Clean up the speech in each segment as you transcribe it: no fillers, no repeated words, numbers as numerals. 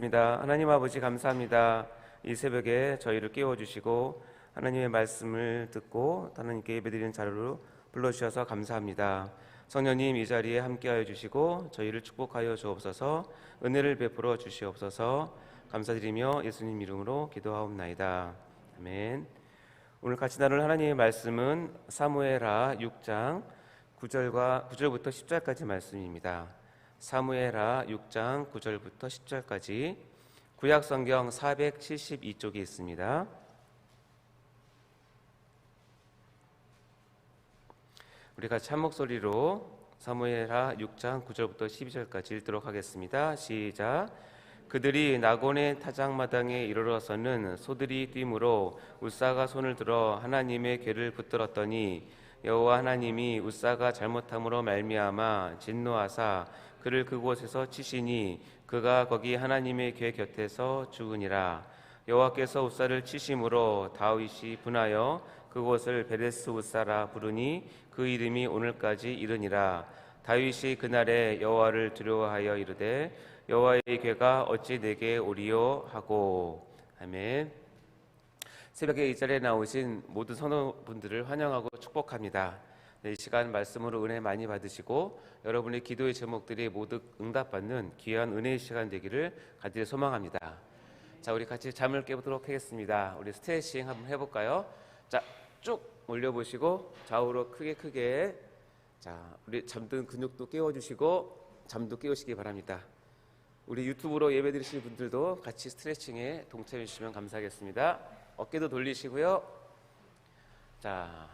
하나님 아버지 감사합니다. 이 새벽에 저희를 깨워주시고 하나님의 말씀을 듣고 하나님께 예배드리는 자리로 불러주셔서 감사합니다. 성령님 이 자리에 함께하여 주시고 저희를 축복하여 주옵소서. 은혜를 베풀어 주시옵소서. 감사드리며 예수님 이름으로 기도하옵나이다. 아멘. 오늘 같이 나눌 하나님의 말씀은 사무엘하 6장 9절부터 10절까지 말씀입니다. 사무엘하 6장 9절부터 10절까지 구약성경 472쪽에 있습니다. 우리 같이 한 목소리로 사무엘하 6장 9절부터 12절까지 읽도록 하겠습니다. 시작. 그들이 나곤의 타작마당에 이르러서는 소들이 뛰므로 웃사가 손을 들어 하나님의 궤를 붙들었더니 여호와 하나님이 웃사가 잘못함으로 말미암아 진노하사 그를 그곳에서 치시니 그가 거기 하나님의 궤 곁에서 죽으니라. 여호와께서 웃사를 치심으로 다윗이 분하여 그곳을 베레스 웃사라 부르니 그 이름이 오늘까지 이르니라. 다윗이 그날에 여호와를 두려워하여 이르되 여호와의 궤가 어찌 내게 오리요 하고. 아멘. 새벽에 이 자리에 나오신 모든 성도분들을 환영하고 축복합니다. 이 시간 말씀으로 은혜 많이 받으시고 여러분의 기도의 제목들이 모두 응답받는 귀한 은혜의 시간 되기를 간절히 소망합니다. 자, 우리 같이 잠을 깨보도록 하겠습니다. 우리 스트레칭 한번 해볼까요? 자, 쭉 올려보시고 좌우로 크게 자, 우리 잠든 근육도 깨워주시고 잠도 깨우시기 바랍니다. 우리 유튜브로 예배드리시는 분들도 같이 스트레칭에 동참해 주시면 감사하겠습니다. 어깨도 돌리시고요. 자,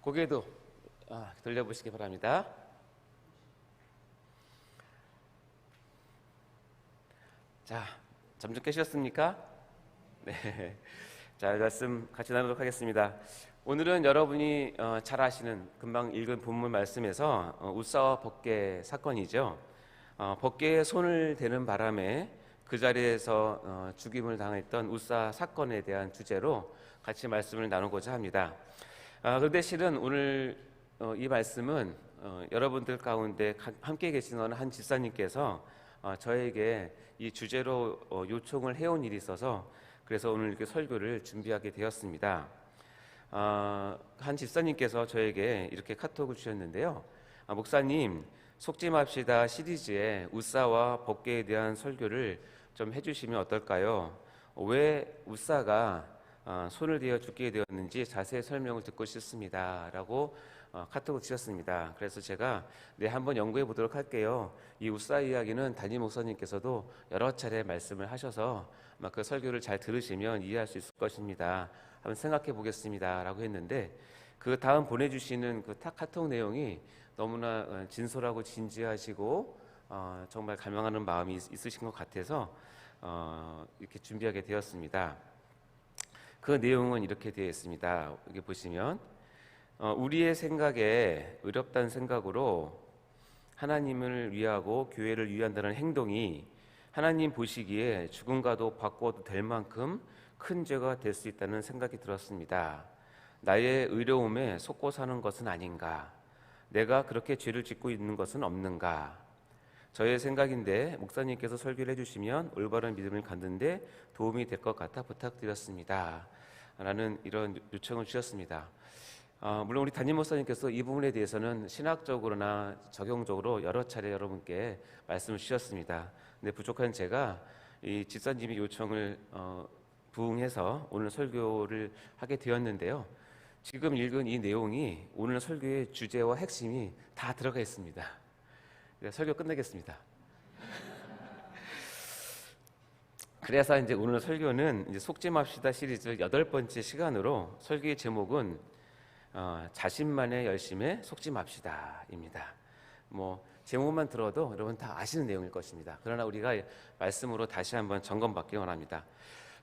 고개도 돌려보시기 바랍니다. 자, 잠 좀 깨셨습니까? 네. 자, 말씀 같이 나누도록 하겠습니다. 오늘은 여러분이 잘 아시는 금방 읽은 본문 말씀에서 웃사와 법궤 사건이죠. 법궤에 손을 대는 바람에 그 자리에서 죽임을 당했던 웃사 사건에 대한 주제로 같이 말씀을 나누고자 합니다. 그런데 실은 오늘 이 말씀은 여러분들 가운데 함께 계시는 한 집사님께서 저에게 이 주제로 요청을 해온 일이 있어서 그래서 오늘 이렇게 설교를 준비하게 되었습니다. 한 집사님께서 저에게 이렇게 카톡을 주셨는데요. 목사님, 속지 맙시다 시리즈에 웃사와 법궤에 대한 설교를 좀 해주시면 어떨까요? 왜 웃사가 손을 대어 죽게 되었는지 자세히 설명을 듣고 싶습니다 라고 카톡을 주셨습니다. 그래서 제가 한번 연구해 보도록 할게요. 이 웃사 이야기는 담임 목사님께서도 여러 차례 말씀을 하셔서 그 설교를 잘 들으시면 이해할 수 있을 것입니다. 한번 생각해 보겠습니다 라고 했는데 그 다음 보내주시는 그 카톡 내용이 너무나 진솔하고 진지하시고 정말 갈망하는 마음이 있으신 것 같아서 이렇게 준비하게 되었습니다. 그 내용은 이렇게 되어 있습니다. 여기 보시면 우리의 생각에 의롭다는 생각으로 하나님을 위하고 교회를 위한다는 행동이 하나님 보시기에 죽음과도 바꿔도 될 만큼 큰 죄가 될 수 있다는 생각이 들었습니다. 나의 의로움에 속고 사는 것은 아닌가? 내가 그렇게 죄를 짓고 있는 것은 없는가? 저의 생각인데 목사님께서 설교를 해주시면 올바른 믿음을 갖는데 도움이 될 것 같아 부탁드렸습니다 라는 이런 요청을 주셨습니다. 물론 우리 담임 목사님께서 이 부분에 대해서는 신학적으로나 적용적으로 여러 차례 여러분께 말씀을 주셨습니다. 근데 부족한 제가 이 집사님의 요청을 부응해서 오늘 설교를 하게 되었는데요. 지금 읽은 이 내용이 오늘 설교의 주제와 핵심이 다 들어가 있습니다. 설교 끝내겠습니다. 그래서 이제 오늘 설교는 이제 속지 맙시다 시리즈 8번째 시간으로 설교의 제목은 자신만의 열심에 속지 맙시다입니다. 제목만 들어도 여러분 다 아시는 내용일 것입니다. 그러나 우리가 말씀으로 다시 한번 점검받기 원합니다.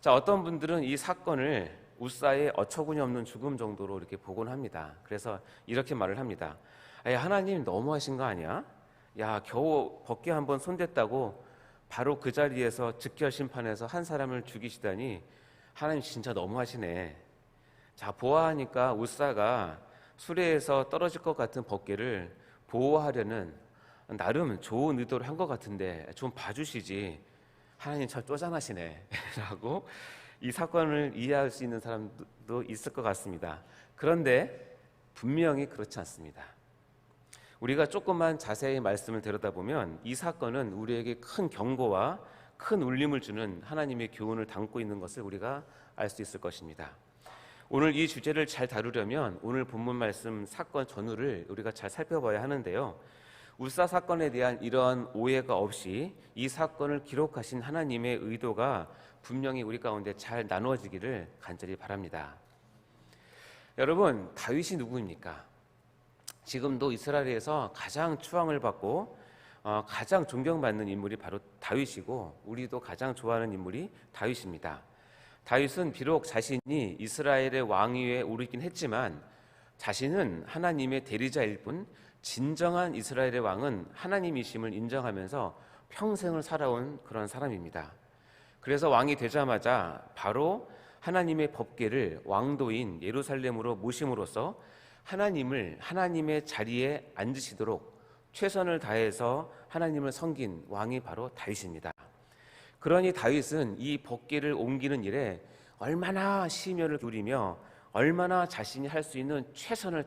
자, 어떤 분들은 이 사건을 웃사의 어처구니 없는 죽음 정도로 이렇게 보곤 합니다. 그래서 이렇게 말을 합니다. 하나님 너무하신 거 아니야? 야, 겨우 법궤 한번 손댔다고 바로 그 자리에서 즉결 심판해서 한 사람을 죽이시다니 하나님 진짜 너무하시네. 자, 보아하니까 웃사가 수레에서 떨어질 것 같은 법궤를 보호하려는 나름 좋은 의도를 한 것 같은데 좀 봐주시지. 하나님 참 쪼잔하시네 라고 이 사건을 이해할 수 있는 사람도 있을 것 같습니다. 그런데 분명히 그렇지 않습니다. 우리가 조금만 자세히 말씀을 들여다보면 이 사건은 우리에게 큰 경고와 큰 울림을 주는 하나님의 교훈을 담고 있는 것을 우리가 알 수 있을 것입니다. 오늘 이 주제를 잘 다루려면 오늘 본문 말씀 사건 전후를 우리가 잘 살펴봐야 하는데요. 울사 사건에 대한 이러한 오해가 없이 이 사건을 기록하신 하나님의 의도가 분명히 우리 가운데 잘 나누어지기를 간절히 바랍니다. 여러분, 다윗이 누구입니까? 지금도 이스라엘에서 가장 추앙을 받고 가장 존경받는 인물이 바로 다윗이고 우리도 가장 좋아하는 인물이 다윗입니다. 다윗은 비록 자신이 이스라엘의 왕위에 오르긴 했지만 자신은 하나님의 대리자일 뿐 진정한 이스라엘의 왕은 하나님이심을 인정하면서 평생을 살아온 그런 사람입니다. 그래서 왕이 되자마자 바로 하나님의 법궤를 왕도인 예루살렘으로 모심으로써 하나님의 자리에 앉으시도록 최선을 다해서 하나님을 섬긴 왕이 바로 다윗입니다. 그러니 다윗은 이 법궤를 옮기는 일에 얼마나 심혈을 기울이며 얼마나 자신이 할 수 있는 최선을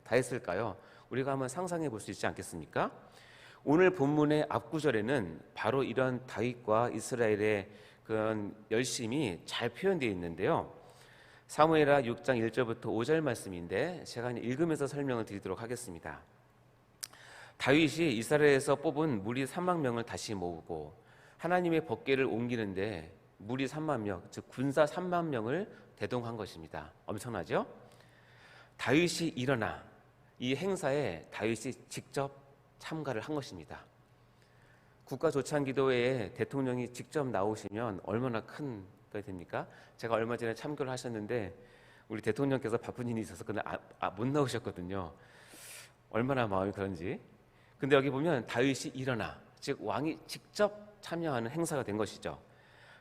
다했을까요? 우리가 한번 상상해 볼 수 있지 않겠습니까? 오늘 본문의 앞구절에는 바로 이런 다윗과 이스라엘의 그런 열심이 잘 표현되어 있는데요. 사무엘하 6장 1절부터 5절 말씀인데 제가 읽으면서 설명을 드리도록 하겠습니다. 다윗이 이스라엘에서 뽑은 무리 3만 명을 다시 모으고 하나님의 법궤를 옮기는데 무리 3만 명, 즉 군사 3만 명을 대동한 것입니다. 엄청나죠? 다윗이 일어나 이 행사에 다윗이 직접 참가를 한 것입니다. 국가조찬기도회에 대통령이 직접 나오시면 얼마나 큰 것이 됩니까? 제가 얼마 전에 참교를 하셨는데 우리 대통령께서 바쁜 일이 있어서 그날 못 나오셨거든요. 얼마나 마음이 그런지. 근데 여기 보면 다윗이 일어나, 즉 왕이 직접 참여하는 행사가 된 것이죠.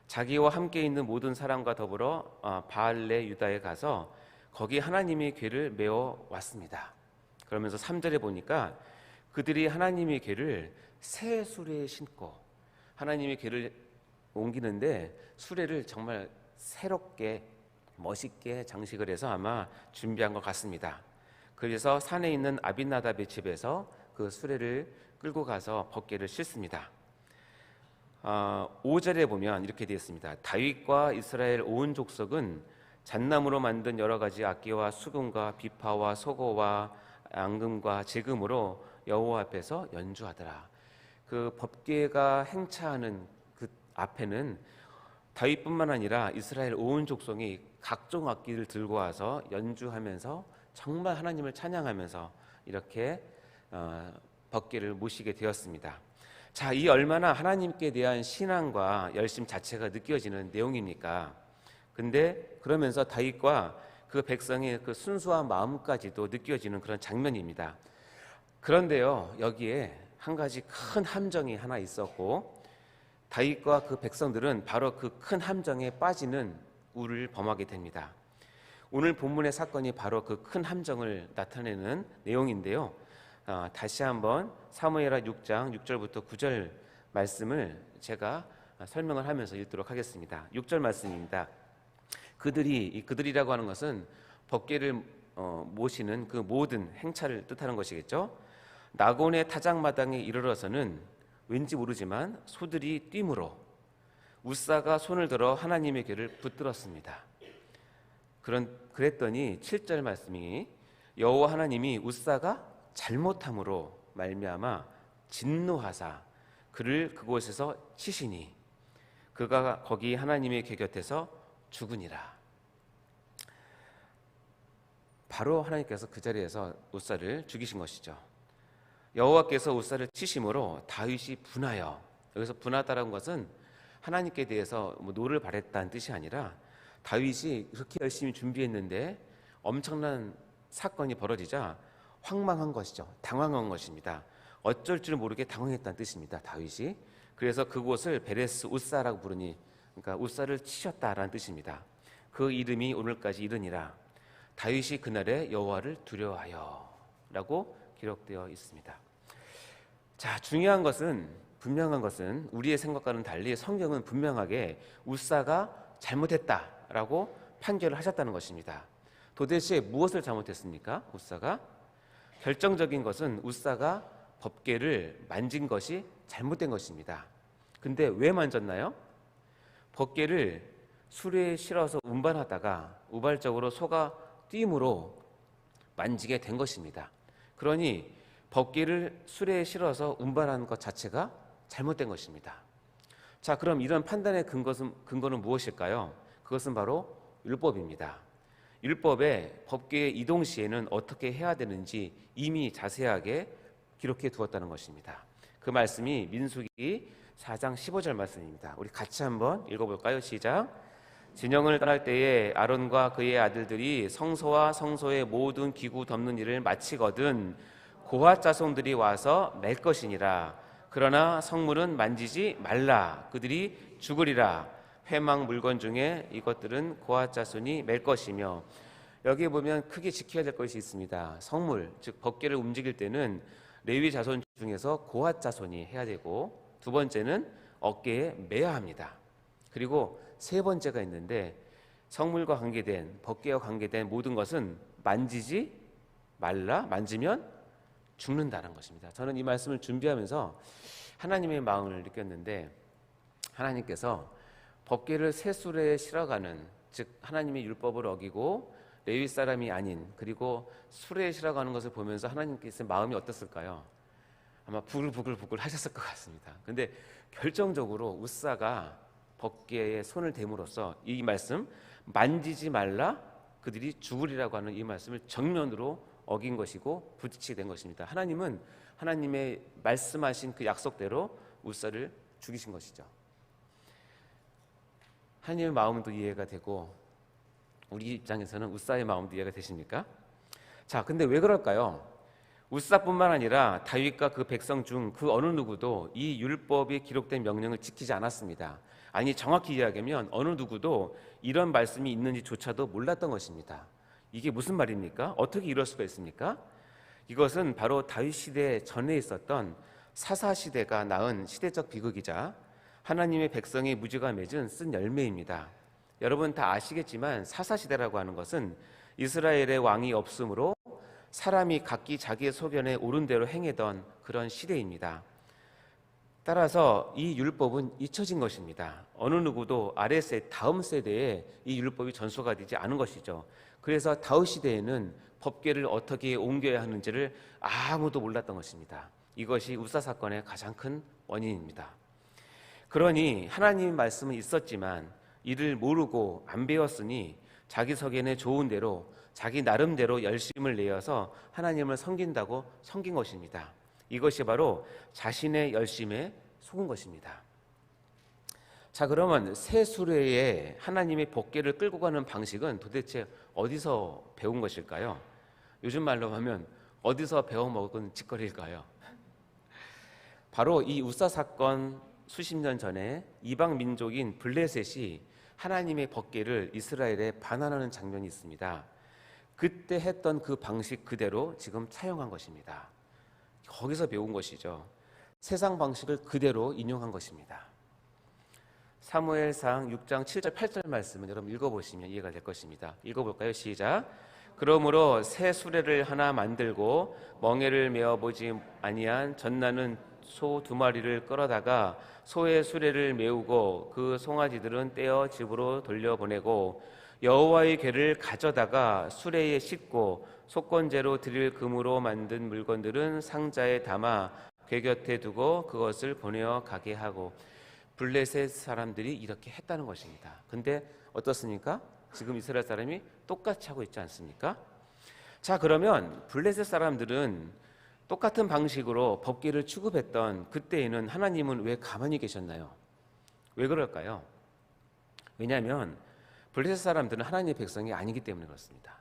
자기와 함께 있는 모든 사람과 더불어 바알레 유다에 가서 거기 하나님의 궤를 메어 왔습니다. 그러면서 3절에 보니까 그들이 하나님의 궤를 새 수레에 신고 하나님의 궤를 옮기는데 수레를 정말 새롭게 멋있게 장식을 해서 아마 준비한 것 같습니다. 그래서 산에 있는 아빈나답의 집에서 그 수레를 끌고 가서 법궤를 싣습니다. 5절에 보면 이렇게 되어 있습니다. 다윗과 이스라엘 온 족속은 잣나무로 만든 여러 가지 악기와 수금과 비파와 소고와 앙금과 제금으로 여호와 앞에서 연주하더라. 그 법궤가 행차하는 그 앞에는 다윗뿐만 아니라 이스라엘 온 족속이 각종 악기를 들고 와서 연주하면서 정말 하나님을 찬양하면서 이렇게 법궤를 모시게 되었습니다. 자, 이 얼마나 하나님께 대한 신앙과 열심 자체가 느껴지는 내용입니까? 근데 그러면서 다윗과 그 백성의 그 순수한 마음까지도 느껴지는 그런 장면입니다. 그런데요, 여기에 한 가지 큰 함정이 하나 있었고 다윗과 그 백성들은 바로 그 큰 함정에 빠지는 우를 범하게 됩니다. 오늘 본문의 사건이 바로 그 큰 함정을 나타내는 내용인데요. 다시 한번 사무엘하 6장 6절부터 9절 말씀을 제가 설명을 하면서 읽도록 하겠습니다. 6절 말씀입니다. 그들이라고 하는 것은 법궤를 모시는 그 모든 행차를 뜻하는 것이겠죠. 나곤의 타작마당에 이르러서는 왠지 모르지만 소들이 뛰므로 웃사가 손을 들어 하나님의 궤를 붙들었습니다. 그랬더니 7절 말씀이 여호와 하나님이 웃사가 잘못함으로 말미암아 진노하사 그를 그곳에서 치시니 그가 거기 하나님의 궤 곁에서 죽으니라. 바로 하나님께서 그 자리에서 웃사를 죽이신 것이죠. 여호와께서 웃사를 치심으로 다윗이 분하여, 여기서 분하다라는 것은 하나님께 대해서 노를 바랬다는 뜻이 아니라 다윗이 그렇게 열심히 준비했는데 엄청난 사건이 벌어지자 황망한 것이죠. 당황한 것입니다. 어쩔 줄 모르게 당황했다는 뜻입니다. 다윗이. 그래서 그곳을 베레스 웃사라고 부르니, 그러니까 웃사를 치셨다라는 뜻입니다. 그 이름이 오늘까지 이르니라. 다윗이 그날에 여호와를 두려워하여라고 기록되어 있습니다. 자, 중요한 것은 분명한 것은 우리의 생각과는 달리 성경은 분명하게 웃사가 잘못했다라고 판결을 하셨다는 것입니다. 도대체 무엇을 잘못했습니까? 웃사가 결정적인 것은 웃사가 법궤를 만진 것이 잘못된 것입니다. 근데 왜 만졌나요? 법궤를 수레에 실어서 운반하다가 우발적으로 소가 뛰므로 만지게 된 것입니다. 그러니 법궤를 수레에 실어서 운반하는 것 자체가 잘못된 것입니다. 자, 그럼 이런 판단의 근거는 무엇일까요? 그것은 바로 율법입니다. 율법에 법궤의 이동 시에는 어떻게 해야 되는지 이미 자세하게 기록해 두었다는 것입니다. 그 말씀이 민수기 4장 15절 말씀입니다. 우리 같이 한번 읽어볼까요? 시작. 진영을 떠날 때에 아론과 그의 아들들이 성소와 성소의 모든 기구 덮는 일을 마치거든 고핫 자손들이 와서 맬 것이니라. 그러나 성물은 만지지 말라. 그들이 죽으리라. 회막 물건 중에 이것들은 고핫 자손이 맬 것이며, 여기에 보면 크게 지켜야 될 것이 있습니다. 성물, 즉 법궤를 움직일 때는 레위 자손 중에서 고핫 자손이 해야 되고, 두 번째는 어깨에 매야 합니다. 그리고 세 번째가 있는데, 성물과 관계된, 법궤와 관계된 모든 것은 만지지 말라. 만지면 죽는다는 것입니다. 저는 이 말씀을 준비하면서 하나님의 마음을 느꼈는데, 하나님께서 법궤를 새 수레에 실어가는, 즉 하나님의 율법을 어기고 레위 사람이 아닌, 그리고 수레에 실어가는 것을 보면서 하나님께서 마음이 어땠을까요? 아마 부글부글 하셨을 것 같습니다. 근데 결정적으로 웃사가 법궤에 손을 댐으로써 이 말씀, 만지지 말라 그들이 죽으리라고 하는 이 말씀을 정면으로 어긴 것이고 부딪히게 된 것입니다. 하나님은 하나님의 말씀하신 그 약속대로 웃사를 죽이신 것이죠. 하나님의 마음도 이해가 되고 우리 입장에서는 웃사의 마음도 이해가 되십니까? 자, 근데 왜 그럴까요? 웃사뿐만 아니라 다윗과 그 백성 중 그 어느 누구도 이 율법이 기록된 명령을 지키지 않았습니다. 아니, 정확히 이야기하면 어느 누구도 이런 말씀이 있는지조차도 몰랐던 것입니다. 이게 무슨 말입니까? 어떻게 이럴 수가 있습니까? 이것은 바로 다윗 시대 전에 있었던 사사 시대가 낳은 시대적 비극이자 하나님의 백성의 무지가 맺은 쓴 열매입니다. 여러분 다 아시겠지만 사사 시대라고 하는 것은 이스라엘의 왕이 없으므로 사람이 각기 자기의 소견에 옳은 대로 행하던 그런 시대입니다. 따라서 이 율법은 잊혀진 것입니다. 어느 누구도 아래 다음 세대에 이 율법이 전수가 되지 않은 것이죠. 그래서 다윗 시대에는 법궤를 어떻게 옮겨야 하는지를 아무도 몰랐던 것입니다. 이것이 웃사 사건의 가장 큰 원인입니다. 그러니 하나님의 말씀은 있었지만 이를 모르고 안 배웠으니 자기 석연에 좋은 대로 자기 나름대로 열심을 내어서 하나님을 섬긴다고 섬긴 것입니다. 이것이 바로 자신의 열심에 속은 것입니다. 자, 그러면 새 수레에 하나님의 법궤를 끌고 가는 방식은 도대체 어디서 배운 것일까요? 요즘 말로 하면 어디서 배워먹은 짓거리일까요? 바로 이 웃사 사건 수십 년 전에 이방 민족인 블레셋이 하나님의 법궤를 이스라엘에 반환하는 장면이 있습니다. 그때 했던 그 방식 그대로 지금 차용한 것입니다. 거기서 배운 것이죠. 세상 방식을 그대로 인용한 것입니다. 사무엘상 6장 7절 8절 말씀은 여러분 읽어보시면 이해가 될 것입니다. 읽어볼까요? 시작. 그러므로 새 수레를 하나 만들고 멍에를 메어보지 아니한 젖나는 소 2마리를 끌어다가 소의 수레를 메우고 그 송아지들은 떼어 집으로 돌려보내고 여호와의 궤를 가져다가 수레에 싣고 속건제로 드릴 금으로 만든 물건들은 상자에 담아 궤 곁에 두고 그것을 보내어 가게 하고. 블레셋 사람들이 이렇게 했다는 것입니다. 근데 어떻습니까? 지금 이스라엘 사람이 똑같이 하고 있지 않습니까? 자, 그러면 블레셋 사람들은 똑같은 방식으로 법궤를 취급했던 그때에는 하나님은 왜 가만히 계셨나요? 왜 그럴까요? 왜냐하면 블레셋 사람들은 하나님의 백성이 아니기 때문에 그렇습니다.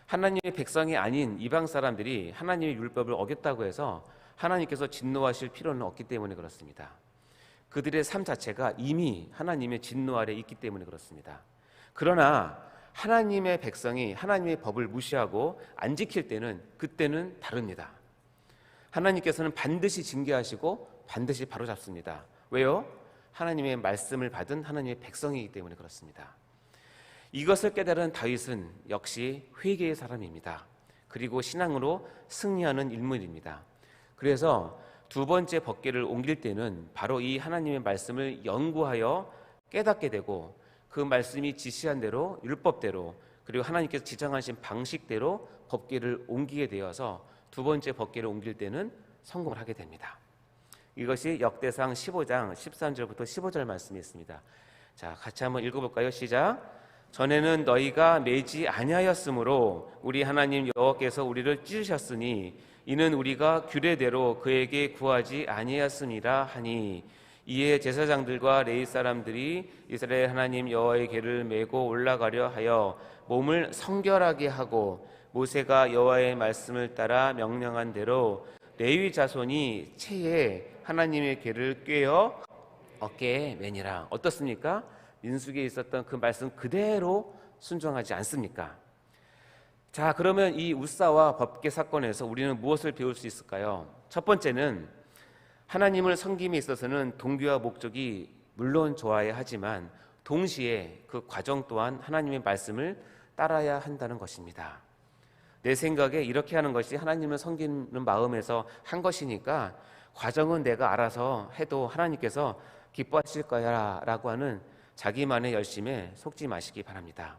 하나님의 백성이 아닌 이방 사람들이 하나님의 율법을 어겼다고 해서 하나님께서 진노하실 필요는 없기 때문에 그렇습니다. 그들의 삶 자체가 이미 하나님의 진노 아래 있기 때문에 그렇습니다. 그러나 하나님의 백성이 하나님의 법을 무시하고 안 지킬 때는 그때는 다릅니다. 하나님께서는 반드시 징계하시고 반드시 바로잡습니다. 왜요? 하나님의 말씀을 받은 하나님의 백성이기 때문에 그렇습니다. 이것을 깨달은 다윗은 역시 회개의 사람입니다. 그리고 신앙으로 승리하는 인물입니다. 그래서 두 번째 법궤를 옮길 때는 바로 이 하나님의 말씀을 연구하여 깨닫게 되고 그 말씀이 지시한 대로 율법대로 그리고 하나님께서 지정하신 방식대로 법궤를 옮기게 되어서 두 번째 법궤를 옮길 때는 성공을 하게 됩니다. 이것이 역대상 15장 13절부터 15절 말씀이 있습니다. 자, 같이 한번 읽어볼까요? 시작. 전에는 너희가 매지 아니하였으므로 우리 하나님 여호와께서 우리를 찢으셨으니 이는 우리가 규례대로 그에게 구하지 아니하였음이라 하니 이에 제사장들과 레위 사람들이 이스라엘 하나님 여호와의 궤를 메고 올라가려 하여 몸을 성결하게 하고 모세가 여호와의 말씀을 따라 명령한 대로 레위 자손이 채에 하나님의 궤를 꿰어 어깨에 매니라. 어떻습니까? 민수기에 있었던 그 말씀 그대로 순종하지 않습니까? 자, 그러면 이 우사와 법궤 사건에서 우리는 무엇을 배울 수 있을까요? 첫 번째는 하나님을 섬김에 있어서는 동기와 목적이 물론 좋아야 하지만 동시에 그 과정 또한 하나님의 말씀을 따라야 한다는 것입니다. 내 생각에 이렇게 하는 것이 하나님을 섬기는 마음에서 한 것이니까 과정은 내가 알아서 해도 하나님께서 기뻐하실 거야 라고 하는 자기만의 열심에 속지 마시기 바랍니다.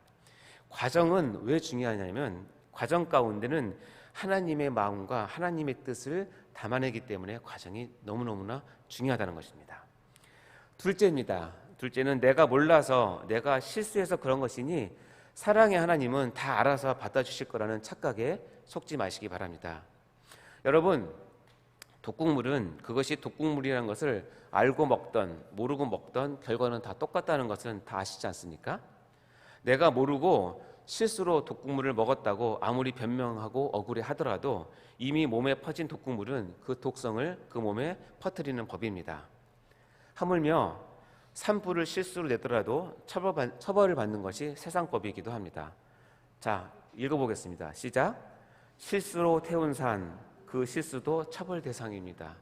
과정은 왜 중요하냐면 과정 가운데는 하나님의 마음과 하나님의 뜻을 담아내기 때문에 과정이 너무너무나 중요하다는 것입니다. 둘째입니다. 둘째는 내가 몰라서 내가 실수해서 그런 것이니 사랑의 하나님은 다 알아서 받아주실 거라는 착각에 속지 마시기 바랍니다. 여러분, 독국물은 그것이 독국물이라는 것을 알고 먹던 모르고 먹던 결과는 다 똑같다는 것은 다 아시지 않습니까? 내가 모르고 실수로 독국물을 먹었다고 아무리 변명하고 억울해 하더라도 이미 몸에 퍼진 독국물은 그 독성을 그 몸에 퍼뜨리는 법입니다. 하물며 산불을 실수로 내더라도 처벌을 받는 것이 세상법이기도 합니다. 자, 읽어보겠습니다. 시작. 실수로 태운 산, 그 실수도 처벌 대상입니다.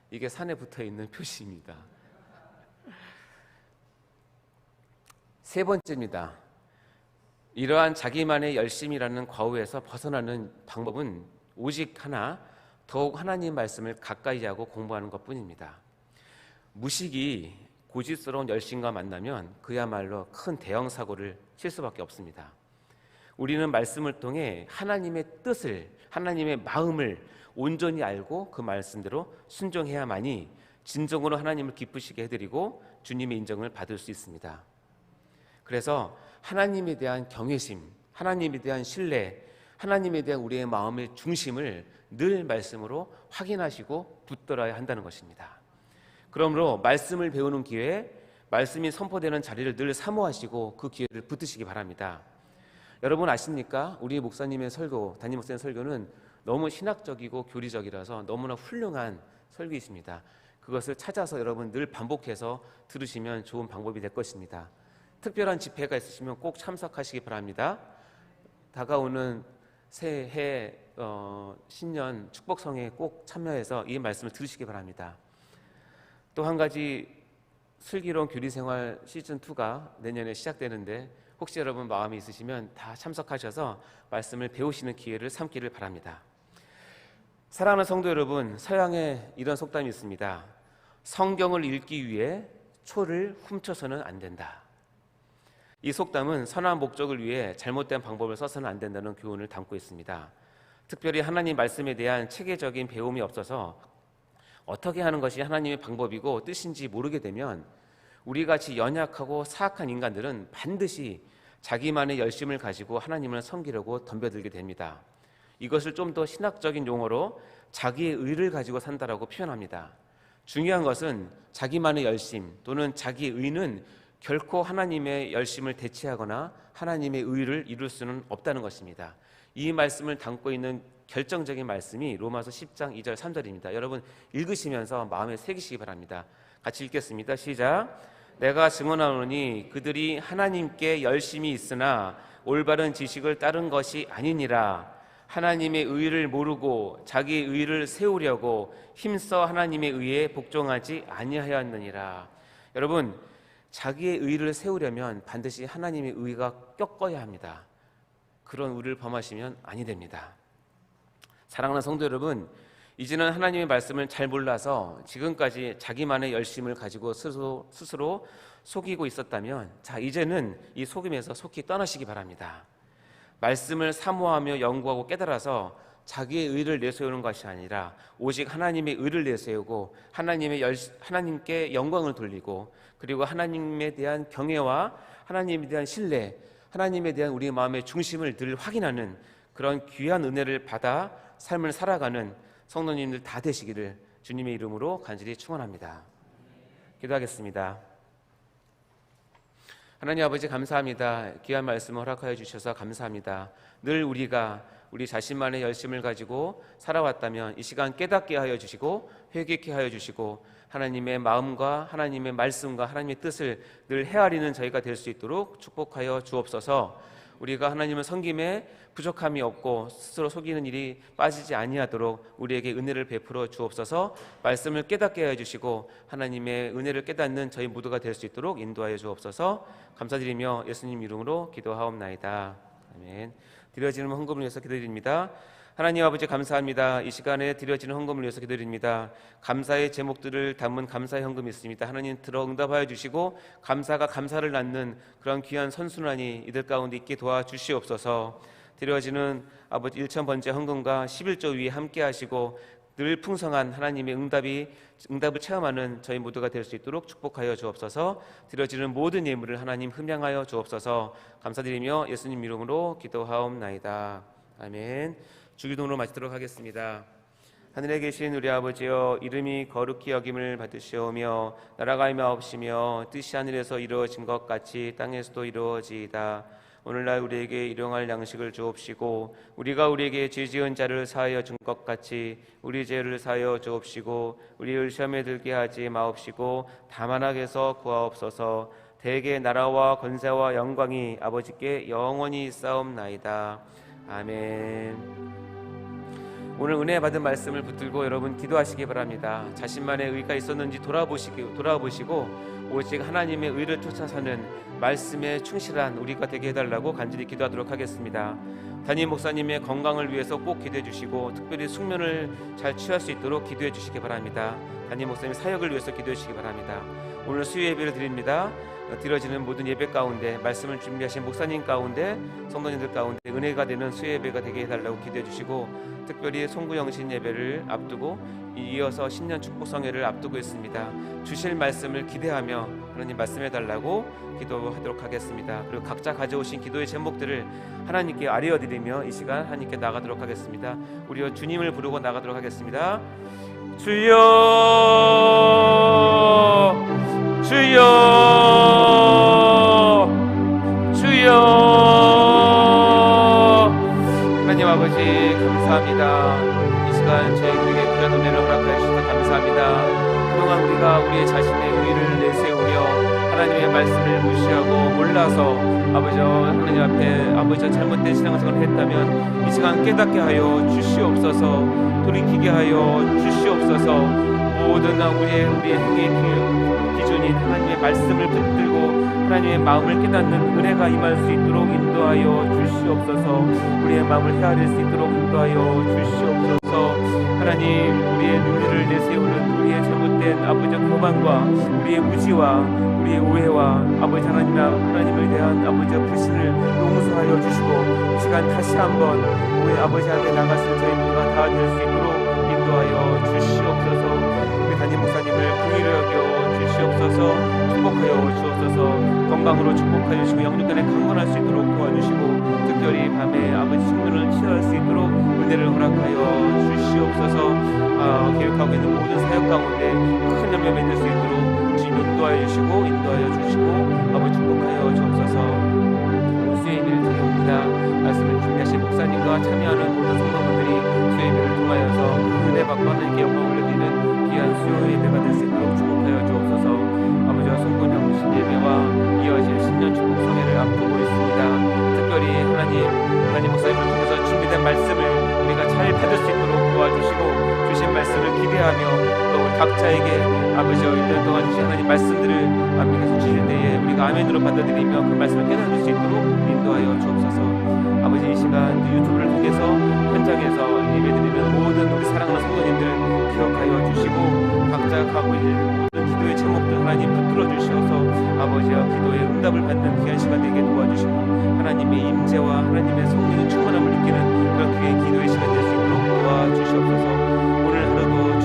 이게 산에 붙어있는 표시입니다. 세 번째입니다. 이러한 자기만의 열심이라는 과오에서 벗어나는 방법은 오직 하나, 더욱 하나님 말씀을 가까이 하고 공부하는 것뿐입니다. 무식이 고집스러운 열심과 만나면 그야말로 큰 대형 사고를 칠 수밖에 없습니다. 우리는 말씀을 통해 하나님의 뜻을, 하나님의 마음을 온전히 알고 그 말씀대로 순종해야만이 진정으로 하나님을 기쁘시게 해드리고 주님의 인정을 받을 수 있습니다. 그래서 하나님에 대한 경외심, 하나님에 대한 신뢰, 하나님에 대한 우리의 마음의 중심을 늘 말씀으로 확인하시고 붙들어야 한다는 것입니다. 그러므로 말씀을 배우는 기회에 말씀이 선포되는 자리를 늘 사모하시고 그 기회를 붙드시기 바랍니다. 여러분 아십니까? 우리 목사님의 설교, 담임 목사님 설교는 너무 신학적이고 교리적이라서 너무나 훌륭한 설교이십니다. 그것을 찾아서 여러분 늘 반복해서 들으시면 좋은 방법이 될 것입니다. 특별한 집회가 있으시면 꼭 참석하시기 바랍니다. 다가오는 새해 신년 축복성에 꼭 참여해서 이 말씀을 들으시기 바랍니다. 또 한 가지 슬기로운 교리생활 시즌2가 내년에 시작되는데 혹시 여러분 마음이 있으시면 다 참석하셔서 말씀을 배우시는 기회를 삼기를 바랍니다. 사랑하는 성도 여러분, 서양에 이런 속담이 있습니다. 성경을 읽기 위해 초를 훔쳐서는 안 된다. 이 속담은 선한 목적을 위해 잘못된 방법을 써서는 안 된다는 교훈을 담고 있습니다. 특별히 하나님 말씀에 대한 체계적인 배움이 없어서 어떻게 하는 것이 하나님의 방법이고 뜻인지 모르게 되면 우리같이 연약하고 사악한 인간들은 반드시 자기만의 열심을 가지고 하나님을 섬기려고 덤벼들게 됩니다. 이것을 좀 더 신학적인 용어로 자기의 의를 가지고 산다라고 표현합니다. 중요한 것은 자기만의 열심 또는 자기의 의는 결코 하나님의 열심을 대체하거나 하나님의 의를 이룰 수는 없다는 것입니다. 이 말씀을 담고 있는 결정적인 말씀이 로마서 10장 2절 3절입니다. 여러분 읽으시면서 마음에 새기시기 바랍니다. 같이 읽겠습니다. 시작. 내가 증언하노니 그들이 하나님께 열심이 있으나 올바른 지식을 따른 것이 아니니라. 하나님의 의를 모르고 자기 의를 세우려고 힘써 하나님의 의에 복종하지 아니하였느니라. 여러분, 자기의 의를 세우려면 반드시 하나님의 의가 꺾어야 합니다. 그런 의를 범하시면 아니 됩니다. 사랑하는 성도 여러분, 이제는 하나님의 말씀을 잘 몰라서 지금까지 자기만의 열심을 가지고 스스로 속이고 있었다면, 자, 이제는 이 속임에서 속히 떠나시기 바랍니다. 말씀을 사모하며 연구하고 깨달아서 자기의 의를 내세우는 것이 아니라 오직 하나님의 의를 내세우고 하나님께 영광을 돌리고, 그리고 하나님에 대한 경외와 하나님에 대한 신뢰, 하나님에 대한 우리의 마음의 중심을 늘 확인하는 그런 귀한 은혜를 받아 삶을 살아가는 성도님들 다 되시기를 주님의 이름으로 간절히 축원합니다. 기도하겠습니다. 하나님 아버지, 감사합니다. 귀한 말씀을 허락하여 주셔서 감사합니다. 늘 우리가 우리 자신만의 열심을 가지고 살아왔다면 이 시간 깨닫게 하여 주시고 회개케 하여 주시고 하나님의 마음과 하나님의 말씀과 하나님의 뜻을 늘 헤아리는 저희가 될 수 있도록 축복하여 주옵소서. 우리가 하나님을 섬김에 부족함이 없고 스스로 속이는 일이 빠지지 아니하도록 우리에게 은혜를 베풀어 주옵소서. 말씀을 깨닫게 하여 주시고 하나님의 은혜를 깨닫는 저희 모두가 될 수 있도록 인도하여 주옵소서. 감사드리며 예수님 이름으로 기도하옵나이다. 아멘. 드려지는 헌금을 위해서 기도드립니다. 하나님 아버지, 감사합니다. 이 시간에 드려지는 헌금을 위해서 기도드립니다. 감사의 제목들을 담은 감사의 헌금이 있습니다. 하나님 들어 응답하여 주시고 감사가 감사를 낳는 그런 귀한 선순환이 이들 가운데 있게 도와주시옵소서. 드려지는 아버지 1,000번째 헌금과 11조 위에 함께 하시고 늘 풍성한 하나님의 응답을 체험하는 저희 모두가 될 수 있도록 축복하여 주옵소서. 드려지는 모든 예물을 하나님 흠양하여 주옵소서. 감사드리며 예수님 이름으로 기도하옵나이다. 아멘. 주기도문으로 마치도록 하겠습니다. 하늘에 계신 우리 아버지여, 이름이 거룩히 여김을 받으시오며 나라가 임하옵시며 뜻이 하늘에서 이루어진 것 같이 땅에서도 이루어지이다. 오늘날 우리에게 일용할 양식을 주옵시고 우리가 우리에게 죄 지은 자를 사하여 준 것 같이 우리 죄를 사하여 주옵시고 우리를 시험에 들게 하지 마옵시고 다만 악에서 구하옵소서. 대개 나라와 권세와 영광이 아버지께 영원히 있사옵나이다. 아멘. 오늘 은혜 받은 말씀을 붙들고 여러분 기도하시기 바랍니다. 자신만의 의가 있었는지 돌아보시고 오직 하나님의 의를 쫓아 사는 말씀에 충실한 우리가 되게 해달라고 간절히 기도하도록 하겠습니다. 담임 목사님의 건강을 위해서 꼭 기도해 주시고 특별히 숙면을 잘 취할 수 있도록 기도해 주시기 바랍니다. 담임 목사님 사역을 위해서 기도해 주시기 바랍니다. 오늘 수요 예배를 드립니다. 드려지는 모든 예배 가운데 말씀을 준비하신 목사님 가운데 성도님들 가운데 은혜가 되는 수요 예배가 되게 해달라고 기도해 주시고 특별히 송구영신 예배를 앞두고 이어서 신년 축복성회를 앞두고 있습니다. 주실 말씀을 기대하며 하나님 말씀해달라고 기도하도록 하겠습니다. 그리고 각자 가져오신 기도의 제목들을 하나님께 아뢰어드리며 이 시간 하나님께 나가도록 하겠습니다. 우리 주님을 부르고 나가도록 하겠습니다. 주여 주여 주여. 하나님 아버지, 감사합니다. 이 시간 저희들에게 귀한 은혜를 허락하여 주셔서 감사합니다. 그동안 우리가 우리의 자신의 의를 내세우며 하나님의 말씀을 무시하고 몰라서 하나님 앞에 아버지와 잘못된 신앙생활을 했다면 이 시간 깨닫게 하여 주시옵소서. 돌이키게 하여 주시옵소서. 모든 우리의 행위의 기준인 하나님의 말씀을 붙들고 하나님의 마음을 깨닫는 은혜가 임할 수 있도록 인도하여 주시옵소서. 우리의 마음을 헤아릴 수 있도록 인도하여 주시옵소서. 하나님, 우리의 눈물을 내세우는 우리의 잘못된 아버지의 교만과 우리의 무지와 우리의 오해와 아버지 하나님에 대한 아버지의 불신을 용서하여 주시고 이 시간 다시 한번 우리 아버지 앞에 나가서 저희 모두가 다 될 수 있도록 인도하여 주시옵소서. 우리 담임 목사님을 긍휼히 여겨 주시옵소서. 축복하여 주옵소서. 건강으로 축복하여 주시고 영육간에 강건할 수 있도록 도와주시고 특별히 밤에 아버지 숙면을 취할 수 있도록 은혜를 허락하여 주시옵소서. 계획하고 있는 모든 사역 가운데 큰 열매 맺을 수 있도록 주님 인도하여 주시고 아버지 축복하여 주옵소서. 수요일을 드리옵니다. 말씀을 준비하신 목사님과 참여하는 모든 성도분들이 수요일을 통하여서 은혜 받고 하나님께 영광을 올려드리는 귀한 수요 예배가 될 수 있도록 축복하여 주옵소서. 아버지와 송구영신 예배와 이어질 신년 축복 성회를 앞두고 있습니다. 특별히 하나님 목사님을 통해서 준비된 말씀을 말씀을 기대하며 또 우리 각자에게 아버지여 1년 동안 주신 하나님 말씀들을 아멘께서 주실 때에 우리가 아멘으로 받아들이며 그 말씀을 깨달을 수 있도록 인도하여 주옵소서. 아버지 이 시간 유튜브를 통해서 현장에서 예배드리는 모든 우리 사랑하는 성도님들 기억하여 주시고 각자 가고 있는 모든 기도의 제목들 하나님 붙들어 주셔서 아버지여 기도의 응답을 받는 귀한 시간 되게 도와주시고 하나님의 임재와 하나님의 성령의 충만함을 느끼는 그런 기도의 시간 될 수 있도록 도와주시옵소서. 오늘 하루도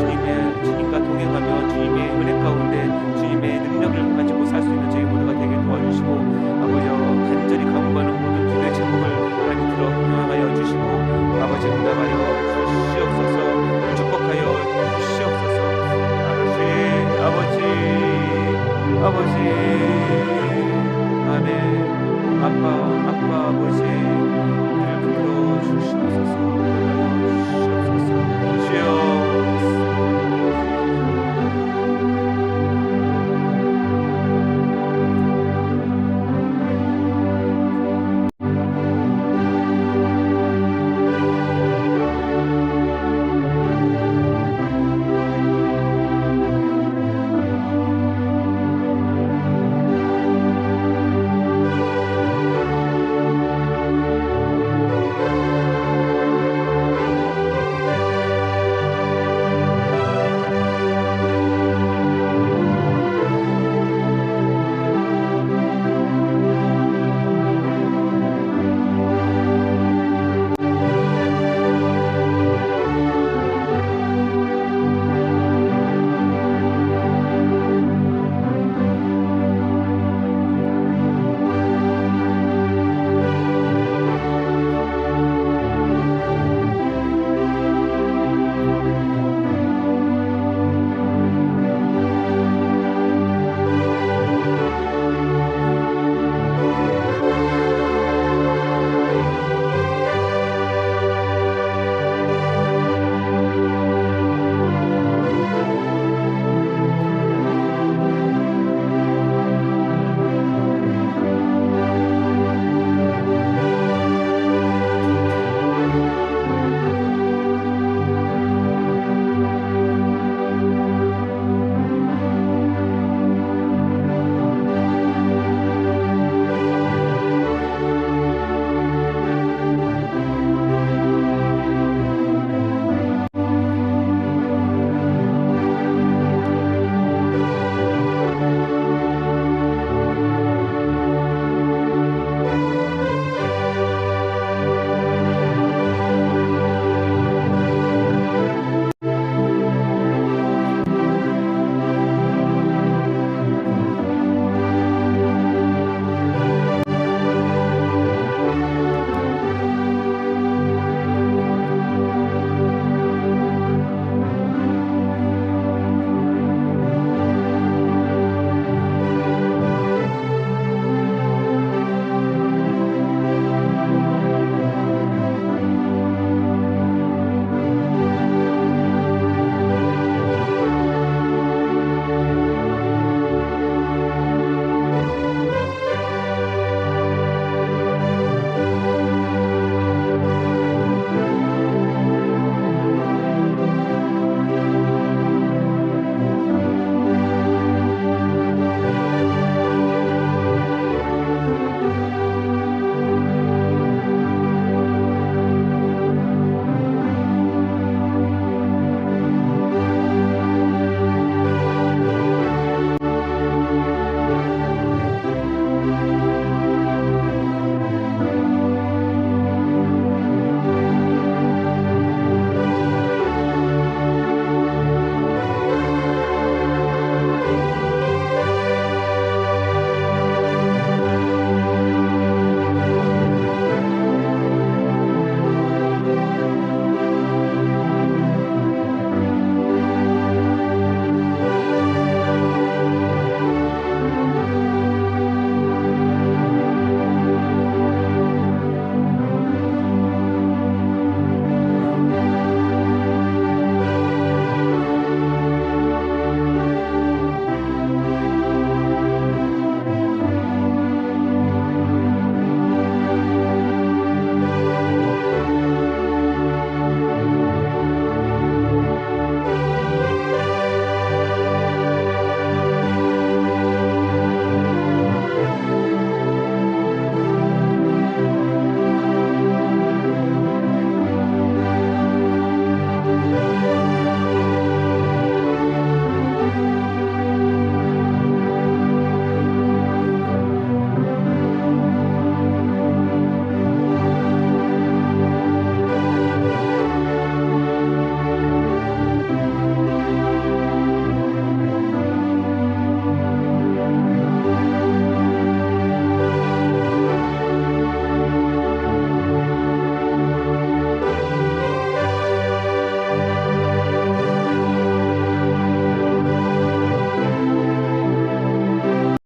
주님과 동행하며 주님의 은혜 가운데 주님의 능력을 가지고 살 수 있는 저희 모두가 되게 도와주시고 아버지여 간절히 간구하는 모든 기도의 제목을 하나님 들어 응답하여 주시고 아버지 응답하여 주시옵소서. 축복하여 주시옵소서. 아버지 아멘. 아빠 아버지 우리를 붙들어 주시옵소서.